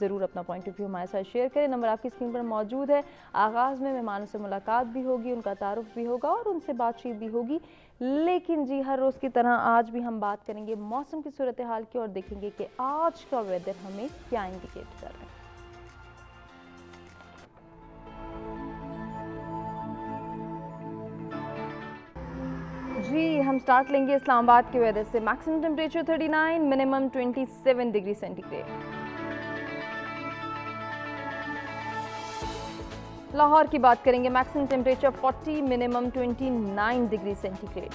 ضرور اپنا point of view ہمارے ساتھ شیئر کریں. نمبر آپ کی اسکرین پر موجود ہے. آغاز میں مہمانوں سے ملاقات بھی ہوگی, ان کا تعارف بھی ہوگا اور ان سے بات چیت بھی ہوگی. لیکن جی ہر روز کی طرح آج بھی ہم بات کریں گے موسم کی صورتحال کی اور دیکھیں گے کہ آج کا ویدر ہمیں کیا انڈیکیٹ کر رہا ہے. جی ہم سٹارٹ لیں گے اسلام آباد کے ویدر سے. Maximum temperature 39, minimum 27 degree centigrade. Lahore کی بات کریں گے. Maximum temperature 40, minimum 29 degree centigrade.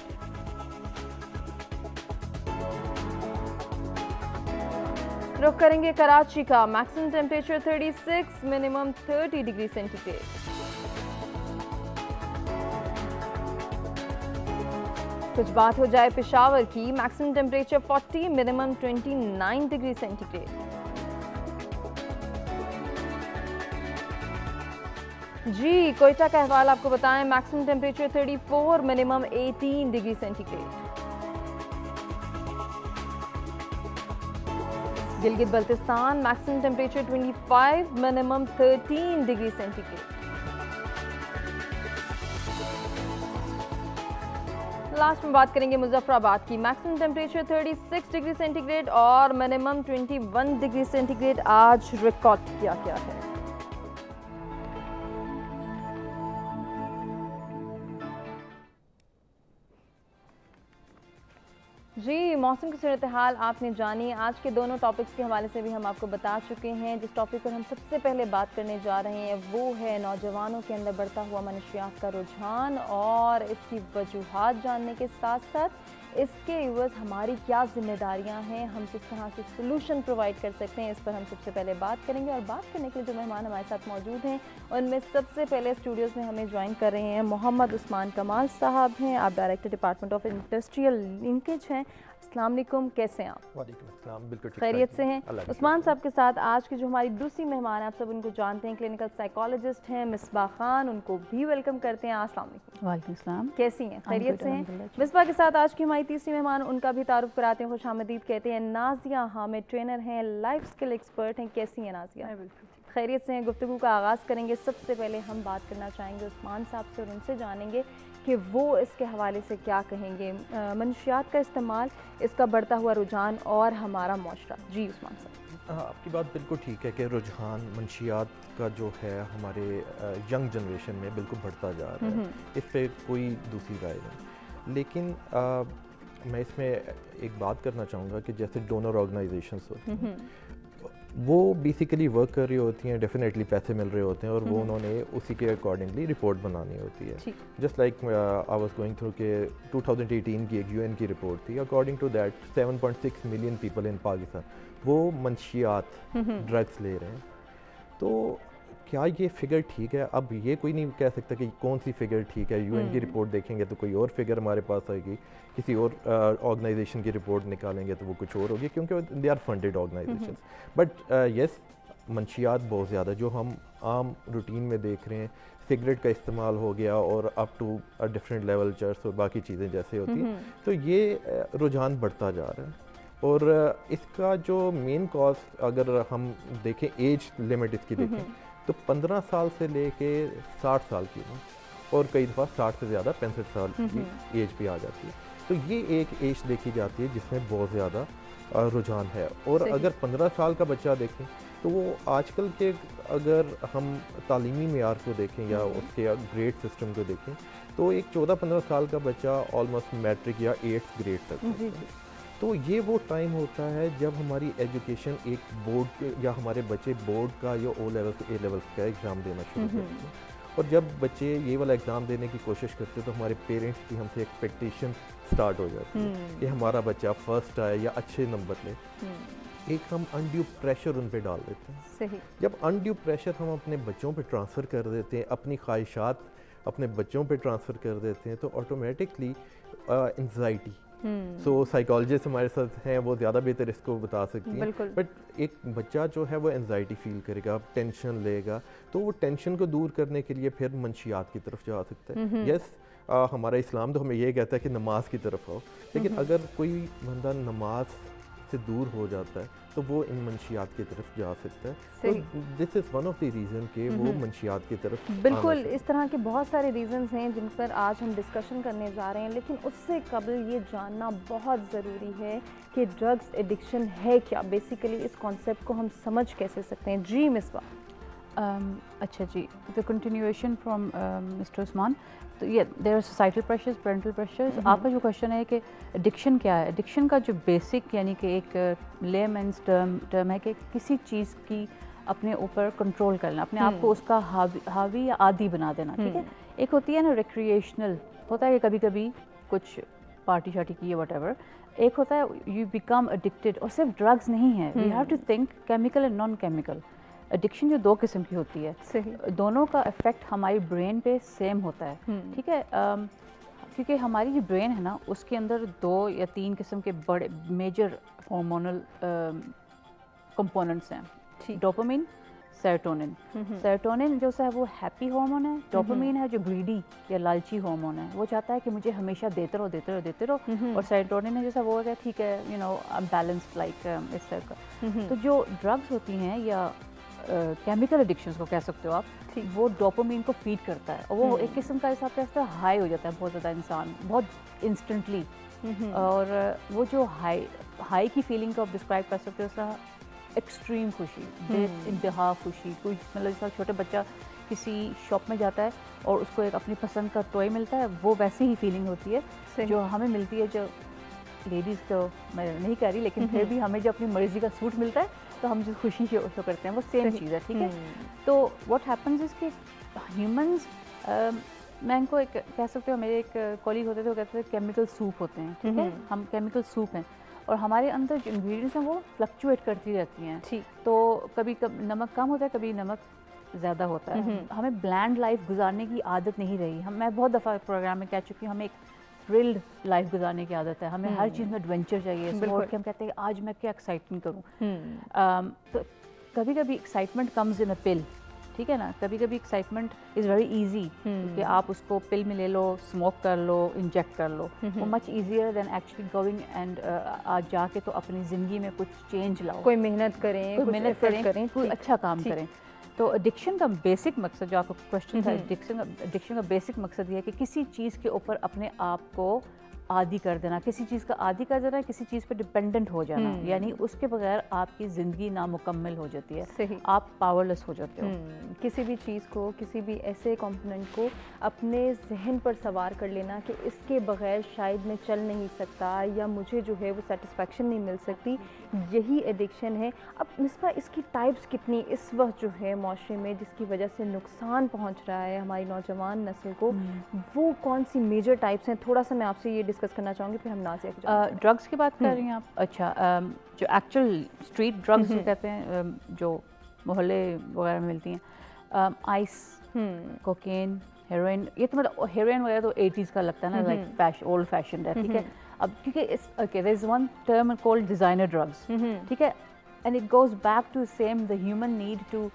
رخ کریں گے کراچی کا. Maximum temperature 36, minimum 30 degree centigrade. کچھ بات ہو جائے پشاور کی. Maximum temperature 40, minimum 29 degree centigrade. جی کوئٹہ کا احوال آپ کو بتائیں. Maximum temperature 34, minimum 18 degree centigrade. Gilgit Baltistan. Maximum temperature 25, minimum 13 degree centigrade. Last میں بات کریں گے مظفر آباد کی. Maximum temperature 36 degree centigrade اور منیمم 21 ڈگری سینٹی گریڈ آج ریکارڈ کیا گیا ہے. جی موسم کی صورتحال آپ نے جانی. آج کے دونوں ٹاپکس کے حوالے سے بھی ہم آپ کو بتا چکے ہیں. جس ٹاپک پر ہم سب سے پہلے بات کرنے جا رہے ہیں وہ ہے نوجوانوں کے اندر بڑھتا ہوا منشیات کا رجحان اور اس کی وجوہات جاننے کے ساتھ ساتھ اس کے عوض ہماری کیا ذمہ داریاں ہیں, ہم کس طرح سے سلوشن پرووائڈ کر سکتے ہیں, اس پر ہم سب سے پہلے بات کریں گے. اور بات کرنے کے لیے جو مہمان ہمارے ساتھ موجود ہیں ان میں سب سے پہلے اسٹوڈیوز میں ہمیں جوائن کر رہے ہیں محمد عثمان کمال صاحب ہیں. آپ director department of industrial linkage ہیں. السلام علیکم, کیسے ہیں آپ؟ وعلیکم السلام, بالکل خیریت سے ہیں. عثمان صاحب کے ساتھ آج کی جو ہماری دوسری مہمان ہیں آپ سب ان کو جانتے ہیں, کلینکل سائیکالوجسٹ ہیں مصباح خان, ان کو بھی ویلکم کرتے ہیں. السلام علیکم. وعلیکم السلام, کیسی ہیں؟ خیریت سے ہیں. مصباح کے ساتھ آج کی ہماری تیسری مہمان, ان کا بھی تعارف کراتے ہیں, خوش آمدید کہتے ہیں. نازیہ حامد, ٹرینر ہیں, لائف اسکل ایکسپرٹ ہیں. کیسی ہیں نازیہ؟ خیریت سے ہیں. گفتگو کا آغاز کریں گے. سب سے پہلے ہم بات کرنا چاہیں گے عثمان صاحب سے اور ان سے جانیں گے کہ وہ اس کے حوالے سے کیا کہیں گے. منشیات کا استعمال, اس کا بڑھتا ہوا رجحان اور ہمارا معاشرہ. جی عثمان صاحب. آپ کی بات بالکل ٹھیک ہے کہ رجحان منشیات کا جو ہے ہمارے ینگ جنریشن میں بالکل بڑھتا جا رہا ہے, اس پہ کوئی دوسری رائے نہیں. لیکن میں اس میں ایک بات کرنا چاہوں گا کہ جیسے ڈونر آرگنائزیشنس ہوتی ہیں وہ بیسیکلی ورک کر رہی ہوتی ہیں, ڈیفینیٹلی پیسے مل رہے ہوتے ہیں اور وہ انہوں نے اسی کے اکارڈنگلی رپورٹ بنانی ہوتی ہے. Just like I was going through کہ 2018 کی ایک UN کی رپورٹ تھی. According to that 7.6 million people in Pakistan وہ منشیات ڈرگس لے رہے ہیں. تو کیا یہ فگر ٹھیک ہے؟ اب یہ کوئی نہیں کہہ سکتا کہ کون سی فگر ٹھیک ہے. UN کی رپورٹ دیکھیں گے تو کوئی اور فگر ہمارے پاس آئے گی, کسی اور آرگنائزیشن کی رپورٹ نکالیں گے تو وہ کچھ اور ہوگی, کیونکہ they are funded organisation. But yes منشیات بہت زیادہ جو ہم عام روٹین میں دیکھ رہے ہیں, سگریٹ کا استعمال ہو گیا اور اپ ٹو ڈفرینٹ لیول چرس اور باقی چیزیں جیسے ہوتی ہیں, تو یہ رجحان بڑھتا جا رہا ہے. اور اس کا جو مین کاز اگر ہم دیکھیں ایج لمٹ اس کی دیکھیں تو 15 سال سے لے کے 60 سال کی عمر, اور کئی دفعہ 60 سے زیادہ 65 سال کی ایج بھی آ جاتی ہے. تو یہ ایک ایج دیکھی جاتی ہے جس میں بہت زیادہ رجحان ہے. اور اگر 15 سال کا بچہ دیکھیں تو وہ آج کل کے اگر ہم تعلیمی معیار کو دیکھیں یا اس کے گریڈ سسٹم کو دیکھیں تو ایک 14-15 سال کا بچہ آلموسٹ میٹرک یا 8th گریڈ تک ہے. تو یہ وہ ٹائم ہوتا ہے جب ہماری ایجوکیشن ایک بورڈ یا ہمارے بچے بورڈ کا یا او لیول سے اے لیول کا ایگزام دینا شروع کرتے ہیں. اور جب بچے یہ والا ایگزام دینے کی کوشش کرتے ہیں تو ہمارے پیرنٹس کی ہم سے ایکسپیکٹیشن سٹارٹ ہو جاتی ہے کہ ہمارا بچہ فرسٹ آئے یا اچھے نمبر لے. ایک ہم انڈیو پریشر ان پہ ڈال دیتے ہیں. جب انڈیو پریشر ہم اپنے بچوں پہ ٹرانسفر کر دیتے ہیں, اپنی خواہشات اپنے بچوں پہ ٹرانسفر کر دیتے ہیں, تو آٹومیٹکلی انزائٹی, سو سائیکالوجسٹ ہمارے ساتھ ہیں وہ زیادہ بہتر اس کو بتا سکتی ہیں, بٹ ایک بچہ جو ہے وہ انزائٹی فیل کرے گا, ٹینشن لے گا, تو وہ ٹینشن کو دور کرنے کے لیے پھر منشیات کی طرف جا سکتا ہے. یس ہمارا اسلام تو ہمیں یہ کہتا ہے کہ نماز کی طرف آؤ, لیکن اگر کوئی بندہ نماز سے دور ہو جاتا ہے تو وہ ان منشیات کی طرف جا سکتا ہے. تو this is one of the reason کہ وہ منشیات کی طرف بالکل اس طرح کے بہت سارے ریزنز ہیں جن پر آج ہم ڈسکشن کرنے جا رہے ہیں، لیکن اس سے قبل یہ جاننا بہت ضروری ہے کہ ڈرگس ایڈکشن ہے کیا، بیسیکلی اس کانسیپٹ کو ہم سمجھ کیسے سکتے ہیں. جی مصباح. اچھا جی، the continuation from mister Usman. تو یہ there are societal pressures, parental pressures. آپ کا جو کوشچن ہے کہ ایڈکشن کیا ہے، ایڈکشن کا جو بیسک یعنی کہ ایک لے مینس ٹرم ہے کہ کسی چیز کی اپنے اوپر کنٹرول کرنا، اپنے آپ کو اس کا حاوی یا عادی بنا دینا. ٹھیک ہے، ایک ہوتی ہے نا ریکریشنل، ہوتا ہے کہ کبھی کبھی کچھ پارٹی شارٹی کی وٹ ایور. ایک ہوتا ہے یو بیکم ایڈکٹیڈ، اور صرف ڈرگز نہیں ہے، we have to think chemical and non chemical. Addiction جو دو قسم کی ہوتی ہے، دونوں کا افیکٹ ہماری برین پہ سیم ہوتا ہے. ٹھیک ہے، کیونکہ ہماری جو برین ہے نا اس کے اندر 2 یا 3 قسم کے بڑے میجر ہارمونل کمپوننٹس ہیں. ڈوپامین، سیروٹونن. سیروٹونن جو ہے وہ ہیپی ہارمون ہے. ڈوپامین ہے جو گریڈی یا لالچی ہارمون ہے، وہ چاہتا ہے کہ مجھے ہمیشہ دیتے رہو دیتے رہو دیتے رہو. اور سیروٹونن ہے جیسا وہ ہے ٹھیک ہے یو نو بیلنس لائک اس طرح کا. تو جو ڈرگس ہوتی ہیں یا کیمیکل ایڈکشنز کو کہہ سکتے ہو آپ، وہ ڈوپامین کو فیڈ کرتا ہے، اور وہ ایک قسم کا حساب سے ہائی ہو جاتا ہے بہت زیادہ انسان بہت انسٹنٹلی. اور وہ جو ہائی کی فیلنگ کو آپ ڈسکرائب کر سکتے ہو اس طرح ایکسٹریم خوشی، بے انتہا خوشی. کوئی مطلب جیسا چھوٹا بچہ کسی شاپ میں جاتا ہے اور اس کو ایک اپنی پسند کا ٹوائے ملتا ہے، وہ ویسی ہی فیلنگ ہوتی ہے جو ہمیں ملتی ہے. جو لیڈیز کو میں نہیں کہہ رہی لیکن پھر بھی ہمیں جو اپنی مرضی کا سوٹ ملتا ہے تو ہم جو خوشی شو کرتے ہیں وہ سیم چیز ہے. ٹھیک ہے، تو واٹ ہیپنز از کہ ہیومنز، میں ان کو ایک کہہ سکتے ہو، میرے ایک کولیگ ہوتے تھے وہ کہتے تھے کیمیکل سوپ ہوتے ہیں. ٹھیک ہے، ہم کیمیکل سوپ ہیں اور ہمارے اندر جو انگریڈینٹس ہیں وہ فلکچویٹ کرتی رہتی ہیں. تو کبھی نمک کم ہوتا ہے، کبھی نمک زیادہ ہوتا ہے. ہمیں بلینڈ لائف گزارنے کی عادت نہیں رہی. میں بہت دفعہ پروگرام میں کہہ چکی ہوں، ہمیں ایک تھرلڈ لائف گزارنے کی عادت ہے. ہمیں ہر چیز میں ایڈونچر چاہیے. صبح ہم کہتے ہیں آج میں کیا ایکسائٹمنٹ کروں. تو کبھی کبھی ایکسائٹمنٹ کمز ان اے پل. ٹھیک ہے نا، کبھی کبھی ایکسائٹمنٹ از ویری ایزی کہ آپ اس کو پل میں لے لو، اسموک کر لو، انجیکٹ کر لو. وہ much easier then actually going and آج جا کے تو اپنی زندگی میں کچھ چینج لاؤ، کوئی محنت کریں، کوئی اچھا کام کریں. تو ایڈکشن کا بیسک مقصد، جو آپ کا کوشچن تھا ایڈکشن کا بیسک مقصد یہ ہے کہ کسی چیز کے اوپر اپنے آپ کو عادی کر دینا، کسی چیز کا عادی کر دینا، کسی چیز پہ ڈپینڈنٹ ہو جانا. یعنی اس کے بغیر آپ کی زندگی نامکمل ہو جاتی ہے. صحیح، آپ پاورلیس ہو جاتے ہو. کسی بھی چیز کو، کسی بھی ایسے کمپوننٹ کو اپنے ذہن پر سوار کر لینا کہ اس کے بغیر شاید میں چل نہیں سکتا یا مجھے جو ہے وہ سیٹسفیکشن نہیں مل سکتی، یہی ایڈکشن ہے. اب مصباح اس کی ٹائپس کتنی اس وقت جو ہے معاشرے میں جس کی وجہ سے نقصان پہنچ رہا ہے ہماری نوجوان نسل کو، وہ کون سی میجر ٹائپس ہیں؟ تھوڑا سا میں آپ سے یہ ڈسکس کرنا چاہوں گی، پھر ہم نازیہ کی جانب. ڈرگس کی بات کر رہی ہیں آپ؟ اچھا، جو ایکچوئل اسٹریٹ ڈرگس جو کہتے ہیں، جو محلے وغیرہ میں ملتی ہیں، آئس، کوکین، ہیروئن. یہ تو مطلب ہیروئن وغیرہ تو 80s کا لگتا ہے نا، لائک اولڈ فیشنڈ ہے. ٹھیک ہے، اب کیونکہ there is one term called designer drugs. ٹھیک ہے، and it goes back to same the human need to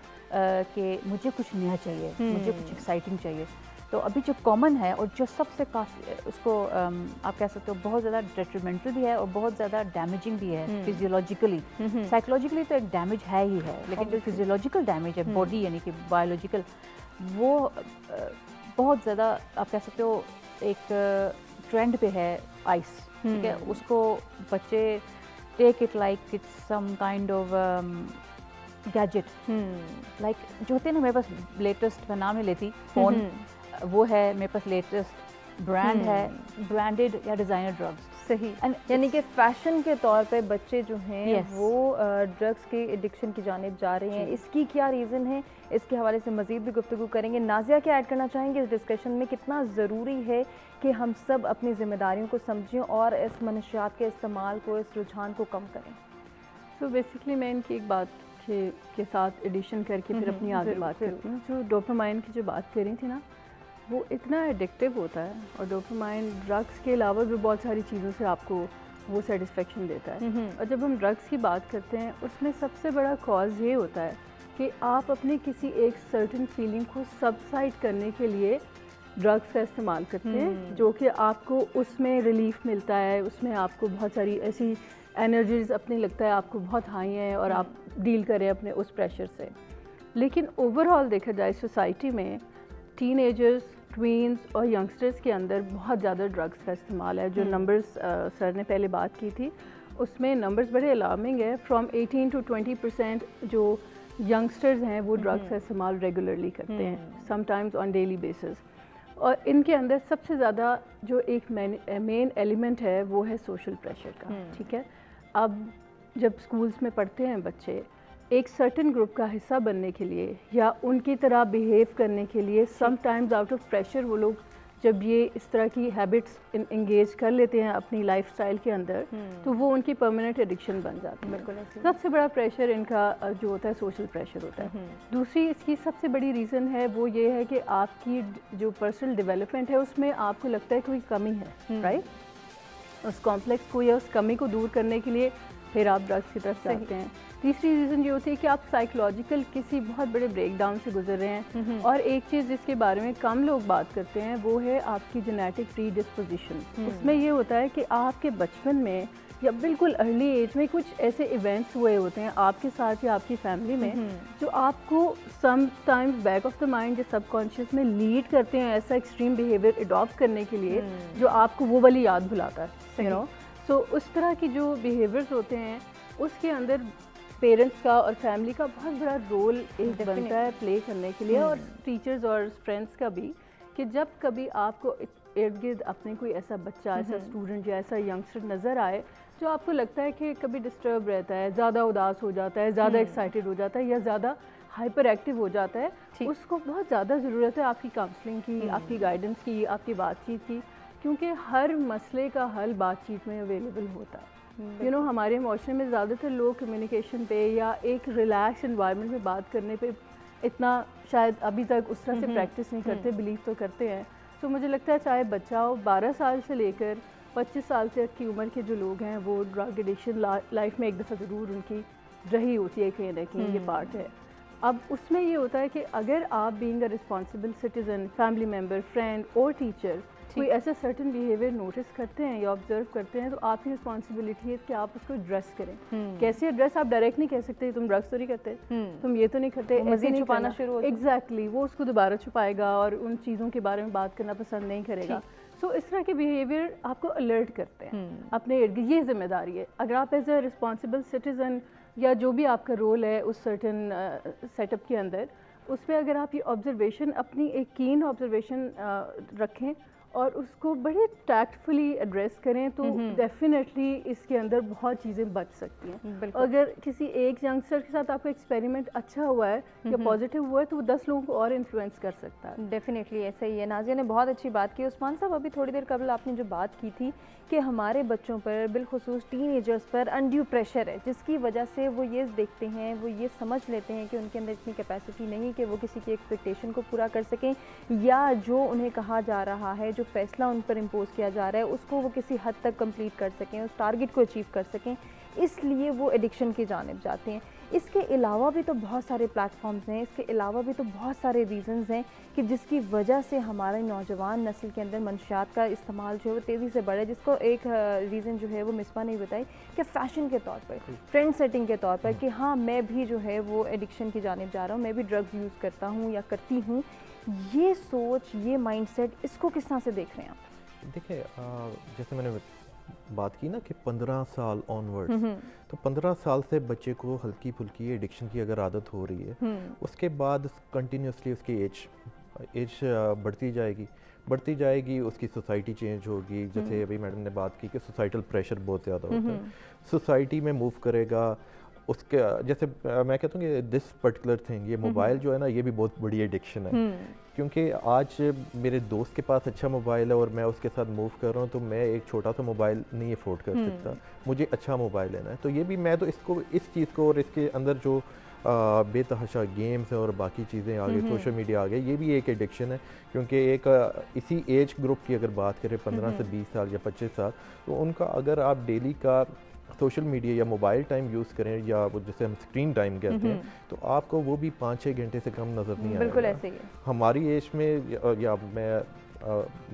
کہ مجھے کچھ نیا چاہیے، مجھے کچھ ایکسائٹنگ چاہیے. تو ابھی جو کامن ہے اور جو سب سے کافی اس کو آپ کہہ سکتے ہو بہت زیادہ ڈیٹریمنٹل بھی ہے اور بہت زیادہ ڈیمیجنگ بھی ہے فزیولوجیکلی. سائیکولوجیکلی تو ایک ڈیمیج ہے ہی ہے، لیکن جو فزیولوجیکل ڈیمیج ہے باڈی یعنی کہ بایولوجیکل، وہ بہت زیادہ آپ کہہ سکتے ہو ایک ٹرینڈ پہ ہے آئس. ٹھیک ہے، اس کو بچے take it like it's some kind of gadget, like جو ہوتے ہیں نا، میرے پاس لیٹسٹ، میں نام نہیں لیتی، فون وہ ہے میرے پاس، لیٹسٹ برانڈ ہے، برانڈیڈ یا ڈیزائنر ڈرگس. صحیح، یعنی کہ فیشن کے طور پہ بچے جو ہیں وہ ڈرگس کے ایڈکشن کی جانب جا رہے ہیں. اس کی کیا ریزن ہے، اس کے حوالے سے مزید بھی گفتگو کریں گے. نازیہ کیا ایڈ کرنا چاہیں گے اس ڈسکشن میں؟ کتنا ضروری ہے کہ ہم سب اپنی ذمہ داریوں کو سمجھیں اور اس منشیات کے استعمال کو، اس رجحان کو کم کریں؟ تو بیسکلی میں ان کی ایک بات کے ساتھ ایڈیشن کر کے پھر اپنی آگے بات کرتی ہوں. جو ڈوپامائن کی جو بات کر رہی تھی نا، وہ اتنا ایڈکٹیو ہوتا ہے، اور ڈوپامائن ڈرگس کے علاوہ بھی بہت ساری چیزوں سے آپ کو وہ سیٹسفیکشن دیتا ہے. اور جب ہم ڈرگس کی بات کرتے ہیں، اس میں سب سے بڑا کاز یہ ہوتا ہے کہ آپ اپنے کسی ایک سرٹن فیلنگ کو سبسائڈ کرنے کے لیے ڈرگس کا استعمال کرتے ہیں، جو کہ آپ کو اس میں ریلیف ملتا ہے، اس میں آپ کو بہت ساری ایسی انرجیز اپنے لگتا ہے آپ کو بہت ہائی ہیں اور آپ ڈیل کریں اپنے اس پریشر سے. لیکن اوور آل دیکھا جائے سوسائٹی میں ٹین ایجرز, ٹوینز اور ینگسٹرز کے اندر بہت زیادہ ڈرگس کا استعمال ہے. جو نمبرز سر نے پہلے بات کی تھی اس میں نمبرز بڑے الارمنگ ہے. فرام 18 to 20% جو ینگسٹرز ہیں وہ ڈرگس کا استعمال ریگولرلی کرتے ہیں, some times on daily basis. اور ان کے اندر سب سے زیادہ جو ایک مین ایلیمنٹ ہے وہ ہے سوشل پریشر کا. ٹھیک ہے, اب جب اسکولس میں پڑھتے ہیں بچے, ایک سرٹن گروپ کا حصہ بننے کے لیے یا ان کی طرح بیہیو کرنے کے لیے some times out of pressure وہ لوگ جب یہ اس طرح کی ہیبٹس انگیج کر لیتے ہیں اپنی لائف سٹائل کے اندر تو وہ ان کی پرماننٹ ایڈکشن بن جاتی ہے. بالکل سب سے بڑا پریشر ان کا جو ہوتا ہے سوشل پریشر ہوتا ہے. دوسری اس کی سب سے بڑی ریزن ہے وہ یہ ہے کہ آپ کی جو پرسنل ڈیولپمنٹ ہے اس میں آپ کو لگتا ہے کوئی کمی ہے, رائٹ. اس کمپلیکس کو یا اس کمی کو دور کرنے کے لیے پھر آپ ڈرگس کی طرف جاتے ہیں. تیسری ریزن یہ ہوتی ہے کہ آپ سائیکولوجیکل کسی بہت بڑے بریک ڈاؤن سے گزر رہے ہیں. اور ایک چیز جس کے بارے میں کم لوگ بات کرتے ہیں وہ ہے آپ کی جینیٹک پری ڈسپوزیشن. اس میں یہ ہوتا ہے کہ آپ کے بچپن میں یا بالکل ارلی ایج میں کچھ ایسے ایونٹس ہوئے ہوتے ہیں آپ کے ساتھ یا آپ کی فیملی میں جو آپ کو some times back of the mind یا سب کانشیس میں لیڈ کرتے ہیں ایسا ایکسٹریم بیہیویئر اڈاپٹ کرنے کے لیے جو آپ کو وہ والی یاد بھلاتا ہے, یو نو. سو اس طرح کی جو بیہیویئرز ہوتے ہیں اس کے اندر پیرنٹس کا اور فیملی کا بہت بڑا رول ایک بنتا ہے پلے کرنے کے لیے, اور ٹیچرز اور فرینڈس کا بھی, کہ جب کبھی آپ کو ارد گرد اپنے کوئی ایسا بچہ, ایسا اسٹوڈنٹ یا ایسا ینگسٹر نظر آئے جو آپ کو لگتا ہے کہ کبھی ڈسٹرب رہتا ہے, زیادہ اداس ہو جاتا ہے, زیادہ ایکسائٹیڈ ہو جاتا ہے یا زیادہ ہائپر ایکٹیو ہو جاتا ہے, اس کو بہت زیادہ ضرورت ہے آپ کی کاؤنسلنگ کی, آپ کی گائیڈنس کی, آپ کی بات چیت کی, کیونکہ ہر مسئلے کا حل بات چیت میں اویلیبل ہوتا ہے. یو نو ہمارے معاشرے میں زیادہ تر لوگ کمیونیکیشن پہ یا ایک ریلیکس انوائرمنٹ میں بات کرنے پہ اتنا شاید ابھی تک اس طرح سے پریکٹس نہیں کرتے, بلیو تو کرتے ہیں. تو مجھے لگتا ہے چاہے بچہ ہو 12 سال سے لے کر 25 سال تک کی عمر کے جو لوگ ہیں وہ ڈرگ ایڈکشن لائف میں ایک دفعہ ضرور ان کی رہی ہوتی ہے, کہیں نہ کہیں یہ پارٹ ہے. اب اس میں یہ ہوتا ہے کہ اگر آپ being a responsible citizen, family member, friend اور ٹیچر کوئی ایسا سرٹن بیہیویئر نوٹس کرتے ہیں یا آبزرو کرتے ہیں تو آپ کی رسپانسبلٹی ہے کہ آپ اس کو ایڈریس کریں. کیسے ایڈریس آپ ڈائریکٹ نہیں کہہ سکتے تم ڈرگس تو نہیں کرتے, تم یہ تو نہیں کرتے, مزید چھپانا شروع ہو. ایگزیکٹلی, وہ اس کو دوبارہ چھپائے گا اور ان چیزوں کے بارے میں بات کرنا پسند نہیں کرے گا. سو اس طرح کے بیہیویئر آپ کو الرٹ کرتے ہیں اپنے ارد گرد. یہ ذمہ داری ہے اگر آپ ایز اے رسپانسبل سٹیزن یا جو بھی آپ کا رول ہے اس سرٹن سیٹ اپ کے اندر, اس پہ اگر آپ یہ آبزرویشن اپنی ایک کین آبزرویشن رکھیں اور اس کو بڑے ٹیکٹفلی ایڈریس کریں تو ڈیفینیٹلی اس کے اندر بہت چیزیں بچ سکتی ہیں. اگر کسی ایک ینگسٹر کے ساتھ آپ کا ایکسپیریمنٹ اچھا ہوا ہے یا پازیٹیو ہوا ہے تو وہ 10 لوگوں کو اور انفلوئنس کر سکتا ہے. ڈیفینیٹلی ایسا ہی ہے. نازیہ نے بہت اچھی بات کی. عثمان صاحب ابھی تھوڑی دیر قبل آپ نے جو بات کی تھی کہ ہمارے بچوں پر بالخصوص ٹین ایجرز پر انڈیو پریشر ہے جس کی وجہ سے وہ یہ دیکھتے ہیں, وہ یہ سمجھ لیتے ہیں کہ ان کے اندر اتنی کیپیسٹی نہیں کہ وہ کسی کی ایکسپیکٹیشن کو پورا کر سکیں, یا جو انہیں کہا جا رہا ہے, جو فیصلہ ان پر امپوز کیا جا رہا ہے اس کو وہ کسی حد تک کمپلیٹ کر سکیں, اس ٹارگٹ کو اچیو کر سکیں, اس لیے وہ ایڈکشن کی جانب جاتے ہیں. اس کے علاوہ بھی تو بہت سارے پلیٹ فارمز ہیں, اس کے علاوہ بھی تو بہت سارے ریزنز ہیں کہ جس کی وجہ سے ہمارے نوجوان نسل کے اندر منشیات کا استعمال جو ہے وہ تیزی سے بڑھے. جس کو ایک ریزن جو ہے وہ مصباح نے بتائی کہ فیشن کے طور پر, ٹرینڈ سیٹنگ کے طور پر, کہ ہاں میں بھی جو ہے وہ ایڈکشن کی جانب جا رہا ہوں, میں بھی ڈرگز یوز کرتا ہوں یا کرتی ہوں. یہ سوچ, یہ مائنڈ سیٹ, اس کو کس طرح سے دیکھ رہے ہیں آپ؟ دیکھیں جیسے میں نے بات کی نا کہ 15 سال آن ورڈ, تو 15 سال سے بچے کو ہلکی پھلکی ایڈکشن کی اگر عادت ہو رہی ہے, اس کے بعد کنٹینیوسلی اس کی ایج بڑھتی جائے گی, اس کی سوسائٹی چینج ہوگی. جیسے ابھی میڈم نے بات کی کہ سوسائٹل پریشر بہت زیادہ ہوتا ہے, سوسائٹی میں موو کرے گا. اس کے جیسے میں کہتا ہوں کہ دس پرٹیکولر تھنگ, یہ موبائل جو ہے نا یہ بھی بہت بڑی ایڈکشن ہے, کیونکہ آج میرے دوست کے پاس اچھا موبائل ہے اور میں اس کے ساتھ موو کر رہا ہوں تو میں ایک چھوٹا سا موبائل نہیں افورڈ کر سکتا, مجھے اچھا موبائل لینا ہے. تو یہ بھی میں تو اس چیز کو اور اس کے اندر جو بے تحاشا گیمز ہیں اور باقی چیزیں آگے, سوشل میڈیا آگے, یہ بھی ایک ایڈکشن ہے. کیونکہ ایک اسی ایج گروپ کی اگر بات کریں 15 سے 20 سال یا 25 سال, تو ان کا اگر آپ ڈیلی کا سوشل میڈیا یا موبائل ٹائم یوز کریں یا وہ جسے ہم اسکرین ٹائم کہتے ہیں, تو آپ کو وہ بھی 5-6 گھنٹے سے کم نظر نہیں آئے گا. بالکل ایسے ہی ہے. ہماری ایج میں یا میں